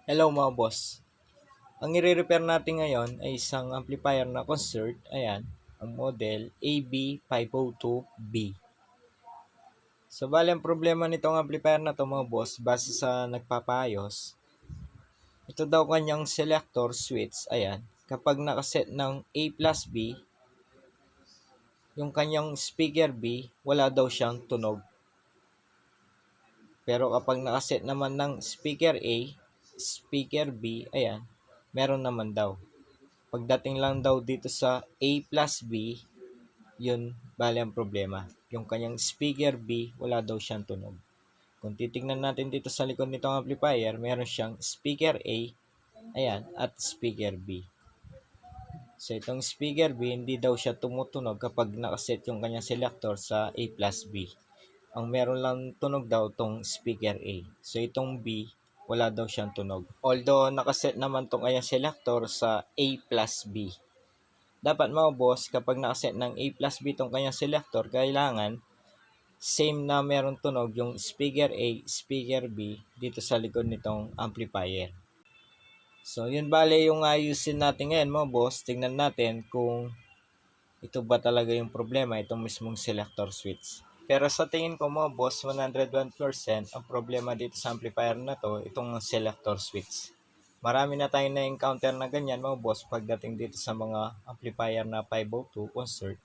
Hello mga boss. Ang i-repair natin ngayon ay isang amplifier na Concert. Ayan, ang model AB502B. So bali ang problema nitong amplifier na to mga boss, base sa nagpapaayos, ito daw kanyang selector switch. Ayan, kapag nakaset ng A plus B, yung kanyang speaker B, wala daw siyang tunog. Pero kapag nakaset naman ng speaker A, speaker B, ayan, meron naman daw. Pagdating lang daw dito sa A plus B, yun bali ang problema. Yung kanyang speaker B, wala daw siyang tunog. Kung titignan natin dito sa likod nitong amplifier, meron siyang speaker A, ayan, at speaker B. So itong speaker B, hindi daw siya tumutunog kapag nakaset yung kanyang selector sa A plus B. Ang meron lang tunog daw tong speaker A. So itong B, wala daw siyang tunog. Although nakaset naman tong kanyang selector sa A plus B. Dapat mga boss, kapag nakaset ng A plus B tong kanyang selector, kailangan same na meron tunog yung speaker A, speaker B dito sa likod nitong amplifier. So yun bale yung ayusin natin ngayon mga boss. Tingnan natin kung ito ba talaga yung problema, itong mismong selector switch. Pero sa tingin ko mga boss, 101% ang problema dito sa amplifier na to, itong selector switch. Marami na tayong na-encounter na ganyan mga boss pagdating dito sa mga amplifier na 502 Concert.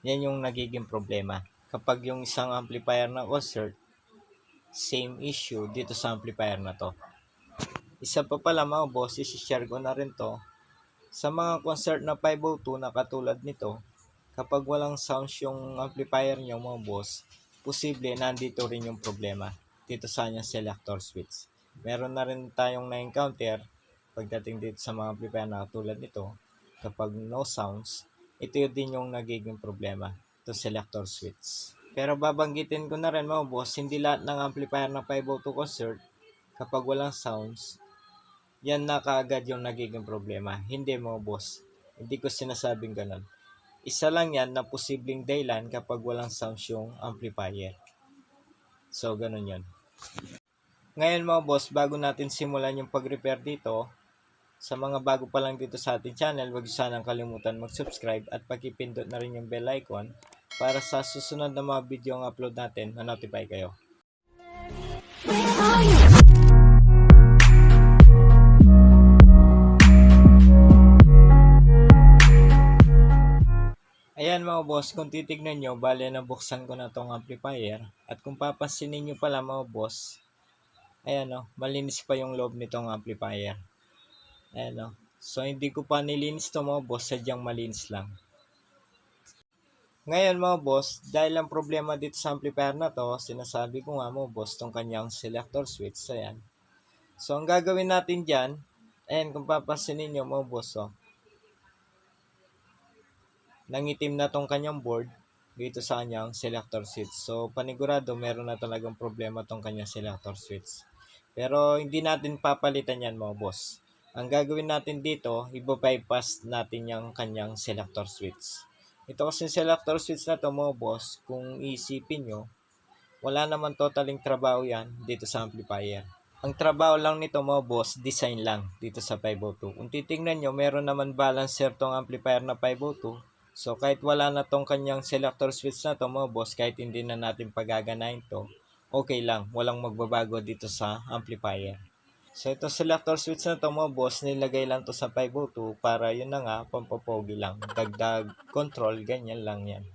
Yan yung nagiging problema. Kapag yung isang amplifier na Concert, same issue dito sa amplifier na to. Isa pa pala mga boss, isi-share ko na rin to. Sa mga Concert na 502 na katulad nito, kapag walang sounds yung amplifier nyo mga boss, posible nandito rin yung problema dito sa kanyang selector switch. Meron na rin tayong na-encounter pagdating dito sa mga amplifier na katulad nito, kapag no sounds, ito din yung nagiging problema, ito selector switch. Pero babanggitin ko na rin mga boss, hindi lahat ng amplifier na 502 Concert, kapag walang sounds, yan na kaagad yung nagiging problema. Hindi mga boss, hindi ko sinasabing ganun. Isa lang yan na posibleng dahilan kapag walang sounds yung amplifier. So, ganun yan. Ngayon mga boss, bago natin simulan yung pag-repair dito, sa mga bago pa lang dito sa ating channel, huwag sanang kalimutan mag-subscribe at pakipindot na rin yung bell icon para sa susunod na mga video ang upload natin, ma-notify kayo. Ayan mga boss, kung titignan nyo, bale nabuksan ko na tong amplifier. At kung papansinin nyo pala mga boss, ayan o, malinis pa yung loob nitong amplifier. Ayan o. So hindi ko pa nilinis to mga boss, sadyang malinis lang. Ngayon mga boss, dahil ang problema dito sa amplifier na to, sinasabi ko nga mga boss, tong kanyang selector switch. Ayan. So ang gagawin natin dyan, ayan kung papansinin nyo mga boss o, nangitim na tong kanyang board dito sa kanyang selector switch. So, panigurado, meron na talagang problema tong kanyang selector switch. Pero, hindi natin papalitan yan mga boss. Ang gagawin natin dito, i-bypass natin yung kanyang selector switch. Ito kasi selector switch na to mga boss, kung iisipin nyo, wala naman totaling trabaho yan dito sa amplifier. Ang trabaho lang nito mga boss, design lang dito sa 502. Kung titingnan nyo, meron naman balancer tong amplifier na 502. So kahit wala na tong kanyang selector switch na to mga boss, kahit hindi na natin pagaganahin to, okay lang, walang magbabago dito sa amplifier. So ito selector switch na to mga boss, nilagay lang to sa 502 para yun na nga, pampapogi lang. Dagdag control, ganyan lang yan.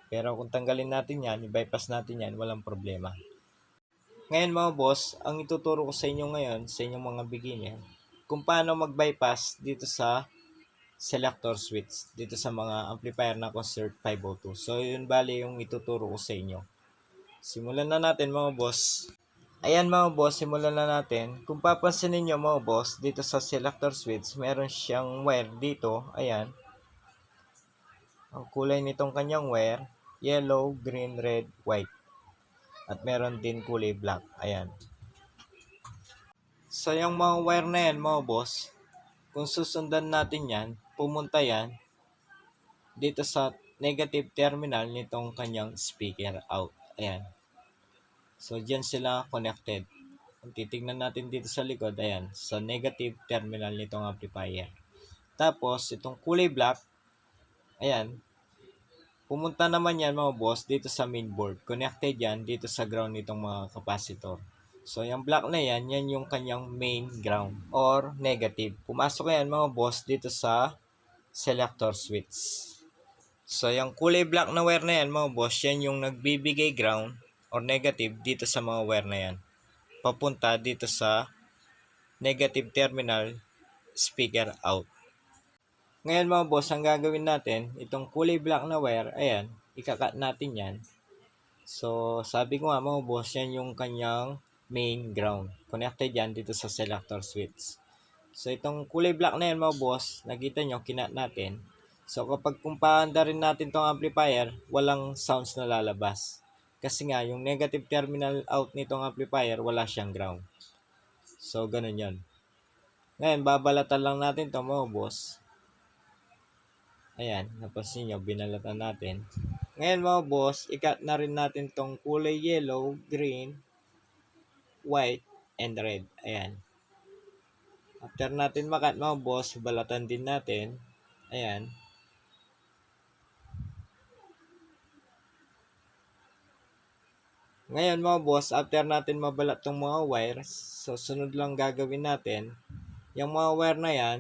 Pero kung tanggalin natin yan, i-bypass natin yan, walang problema. Ngayon mga boss, ang ituturo ko sa inyo ngayon, sa inyong mga beginner, kung paano mag-bypass dito sa selector switch, dito sa mga amplifier na Concert 502. So yun bali yung ituturo ko sa inyo. Simulan na natin mga boss. Ayan mga boss, simulan na natin. Kung papansinin nyo mga boss, dito sa selector switch, meron siyang wire dito. Ayan. Ang kulay nitong kanyang wire, yellow, green, red, white. At meron din kulay black. Ayan. So yung mga wire na yan mga boss, kung susundan natin yan, pumunta yan dito sa negative terminal nitong kanyang speaker out. Ayan. So dyan sila connected. Kung titignan natin dito sa likod, ayan, sa negative terminal nitong amplifier. Tapos, itong kulay black, ayan, pumunta naman yan mga boss dito sa mainboard. Connected yan dito sa ground nitong mga capacitor. So, yung black na yan, yan yung kanyang main ground or negative. Pumasok yan mga boss dito sa selector switch. So, yung kulay black na wire na yan mga boss, yan yung nagbibigay ground or negative dito sa mga wire na yan. Papunta dito sa negative terminal speaker out. Ngayon mga boss, ang gagawin natin, itong kulay black na wire, ayan, ikakat natin yan. So, sabi ko nga mga boss, yan yung kanyang main ground. Connected yan dito sa selector switch. So, itong kulay black na yan mga boss, nakita nyo, kinat natin. So, kapag kumpanda rin natin itong amplifier, walang sounds na lalabas. Kasi nga, yung negative terminal out nitong amplifier, wala siyang ground. So, ganun yon. Ngayon, babalatan lang natin ito mga boss. Ayan, napansin nyo, binalatan natin. Ngayon mga boss, ikat na rin natin tong kulay yellow, green, white, and red. Ayan. After natin makat mga boss, balatan din natin. Ayan. Ngayon mga boss, after natin mabalat tong mga wires, so sunod lang gagawin natin, yung mga wire na yan,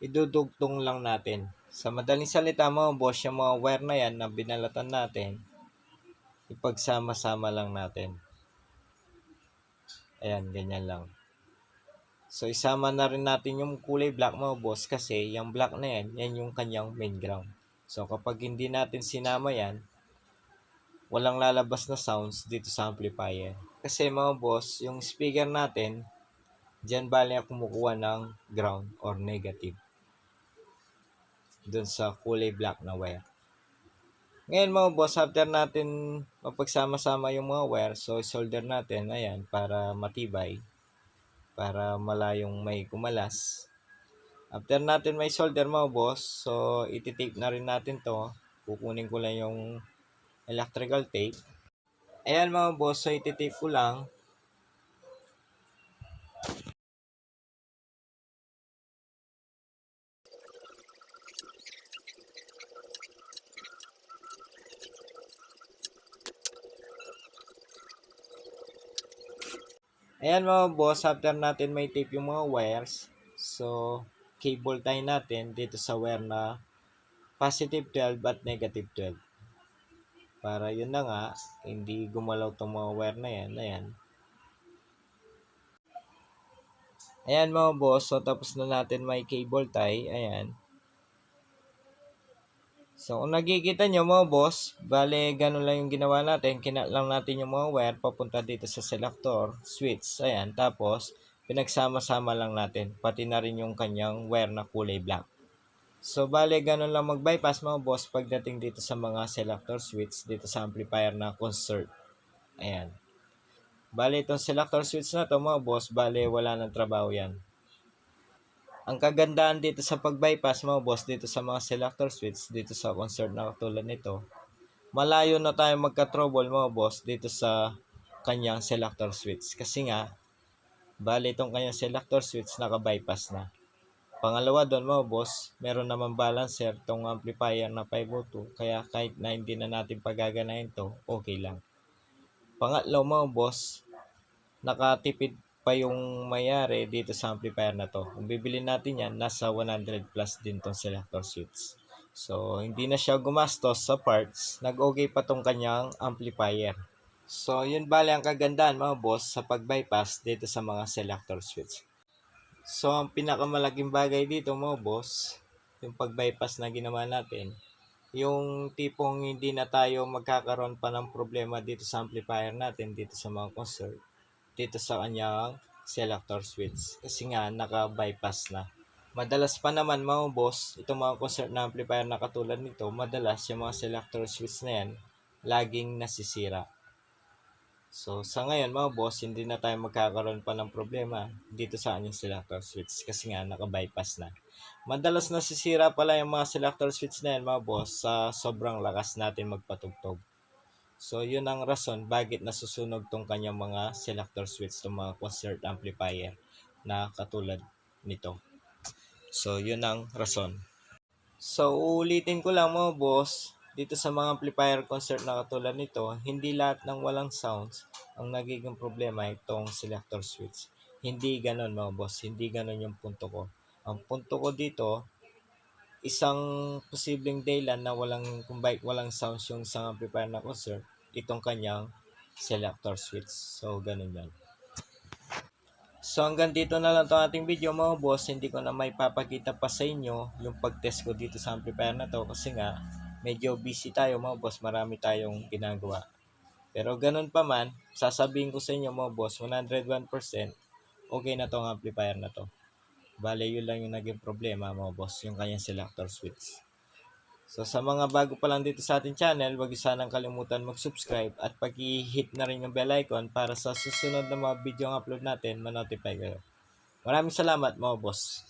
idudugtong lang natin. Sa madaling salita mga boss, yung mga wire na yan na binalatan natin, ipagsama-sama lang natin. Ayan, ganyan lang. So, isama na rin natin yung kulay black mga boss kasi yung black na yan, yan yung kanyang main ground. So, kapag hindi natin sinama yan, walang lalabas na sounds dito sa amplifier. Kasi mga boss, yung speaker natin, dyan bali kumukuha ng ground or negative dun sa kulay black na wire. Ngayon mga boss, after natin mapagsama-sama yung mga wire, so solder natin, ayan, para matibay, para malayong may kumalas. After natin may solder mga boss, so iti-tape na rin natin to. Kukunin ko lang yung electrical tape. Ayan mga boss, so iti-tape ko lang. Ayan mga boss, after natin may tape yung mga wires, so cable tie natin dito sa wire na positive 12 at negative 12. Para yun na nga, hindi gumalaw tong mga wire na yan. Ayan. Ayan mga boss, so tapos na natin may cable tie. Ayan. So, kung nakikita nyo mga boss, bale ganun lang yung ginawa natin. Kinat lang natin yung mga wire papunta dito sa selector, switch. Ayan, tapos pinagsama-sama lang natin. Pati na rin yung kanyang wire na kulay black. So, bale ganun lang mag-bypass mga boss pagdating dito sa mga selector switch dito sa amplifier na concert. Ayan. Bale itong selector switch na to mga boss, bale wala nang trabaho yan. Ang kagandaan dito sa pag-bypass mga boss dito sa mga selector switch dito sa concert na katulad nito, malayo na tayo magka-trouble mga boss dito sa kanyang selector switch kasi nga bali itong kanyang selector switch naka-bypass na. Pangalawa doon mga boss, meron naman balancer tong amplifier na 502 kaya kahit na hindi na natin pagaganahin to, okay lang. Pangatlo mga boss, nakatipid pa yung mayari dito sa amplifier na to. Kung bibili natin yan, nasa 100 plus din tong selector switch. So, hindi na siya gumastos sa parts. Nag-okay pa tong kanyang amplifier. So, yun bali ang kagandaan mga boss sa pag-bypass dito sa mga selector switch. So, ang pinakamalaking bagay dito mga boss, yung pag-bypass na ginawa natin, yung tipong hindi na tayo magkakaroon pa ng problema dito sa amplifier natin, dito sa mga concert, dito sa kanyang selector switch kasi nga naka-bypass na. Madalas pa naman mga boss, itong mga concert na amplifier na katulad nito, madalas yung mga selector switch na yan, laging nasisira. So sa ngayon mga boss, hindi na tayo magkakaroon pa ng problema dito sa kanyang selector switch kasi nga naka-bypass na. Madalas nasisira pala yung mga selector switch na yan mga boss sa sobrang lakas natin magpatugtog. So, yun ang rason bakit nasusunog tong kanyang mga selector switch, tong mga concert amplifier na katulad nito. So, yun ang rason. So, uulitin ko lang mga boss, dito sa mga amplifier concert na katulad nito, hindi lahat ng walang sounds ang nagiging problema itong selector switch. Hindi ganon mga boss, hindi ganon yung punto ko. Ang punto ko dito, isang posibleng dahilan na walang sounds yung isang amplifier na concert, itong kanyang selector switch. So, ganun yan. So, hanggang dito na lang itong ating video mga boss. Hindi ko na may papakita pa sa inyo yung pag-test ko dito sa amplifier na to kasi nga medyo busy tayo mga boss. Marami tayong ginagawa. Pero ganun pa man, sasabihin ko sa inyo mga boss, 101% okay na tong amplifier na to. Bale, yun lang yung naging problema mga boss, yung kanyang selector switch. So sa mga bago pa lang dito sa ating channel, huwag sanang kalimutan mag-subscribe at pag-i-hit na rin yung bell icon para sa susunod na mga video ang upload natin, ma-notify kayo. Maraming salamat mga boss.